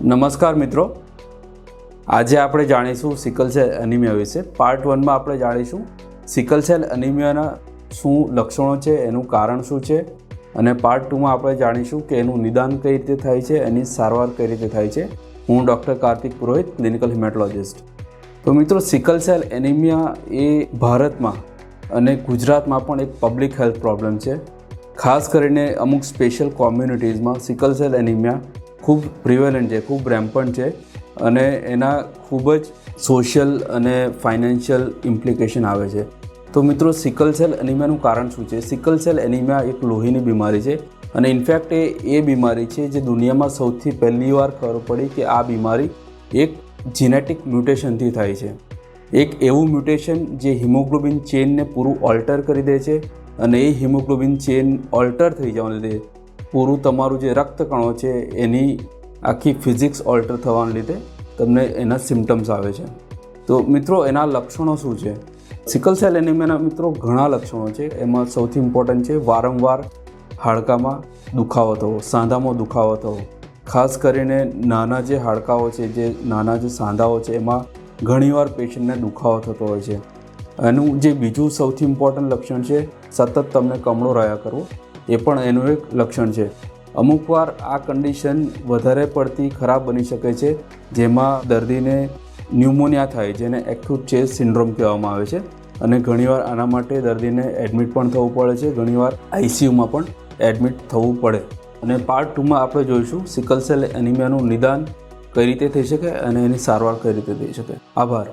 નમસ્કાર મિત્રો, આજે આપણે જાણીશું સિકલ સેલ એનિમિયા વિશે. પાર્ટ 1માં આપણે જાણીશું સિકલ સેલ એનિમિયાના શું લક્ષણો છે, એનું કારણ શું છે, અને પાર્ટ 2માં આપણે જાણીશું કે એનું નિદાન કઈ રીતે થાય છે, એની સારવાર કઈ રીતે થાય છે. હું ડૉક્ટર કાર્તિક પુરોહિત, ક્લિનિકલ હિમેટોલોજિસ્ટ. તો મિત્રો, સિકલ સેલ એનિમિયા એ ભારતમાં અને ગુજરાતમાં પણ એક પબ્લિક હેલ્થ પ્રોબ્લેમ છે. ખાસ કરીને અમુક સ્પેશિયલ કોમ્યુનિટીઝમાં સિકલ સેલ એનિમિયા ખૂબ પ્રિવેલન્ટ છે, ખૂબ રેમ્પન્ટ છે, અને એના ખૂબ જ સોશિયલ અને ફાઇનાન્શિયલ ઇમ્પ્લિકેશન આવે છે. તો મિત્રો, સિકલ સેલ એનિમિયાનું કારણ શું છે? સિકલ સેલ એનિમિયા એક લોહીની બીમારી છે, અને ઇનફેક્ટ એ બીમારી છે જે દુનિયામાં સૌથી પહેલી વાર ખબર પડી કે આ બીમારી એક જીનેટિક મ્યુટેશનથી થાય છે. એક એવું મ્યુટેશન જે હિમોગ્લોબિન ચેનને પૂરું ઓલ્ટર કરી દે છે, અને એ હિમોગ્લોબિન ચેન ઓલ્ટર થઈ જવાને લીધે પૂરું તમારું જે રક્તકણો છે એની આખી ફિઝિક્સ ઓલ્ટર થવાને લીધે તમને એના સિમ્ટમ્સ આવે છે. તો મિત્રો, એના લક્ષણો શું છે? સિકલ સેલ એનિમિયાના મિત્રો ઘણા લક્ષણો છે. એમાં સૌથી ઇમ્પોર્ટન્ટ છે વારંવાર હાડકામાં દુખાવો થવો, સાંધામાં દુખાવો થવો. ખાસ કરીને નાના જે હાડકાઓ છે, જે નાના જે સાંધાઓ છે, એમાં ઘણીવાર પેશન્ટને દુખાવો થતો હોય છે. એનું જે બીજું સૌથી ઇમ્પોર્ટન્ટ લક્ષણ છે, સતત તમને કમળો રહ્યા કરવો, એ પણ એનું એક લક્ષણ છે. અમુકવાર આ કન્ડિશન વધારે પડતી ખરાબ બની શકે છે, જેમાં દર્દીને ન્યુમોનિયા થાય, જેને એક્યુટ ચેસ્ટ સિન્ડ્રોમ કહેવામાં આવે છે. અને ઘણીવાર આના માટે દર્દીને એડમિટ પણ થવું પડે છે, ઘણીવાર આઈસીયુમાં પણ એડમિટ થવું પડે. અને પાર્ટ 2માં આપણે જોઈશું સિકલ સેલ એનિમિયાનું નિદાન કઈ રીતે થઈ શકે અને એની સારવાર કઈ રીતે થઈ શકે. આભાર.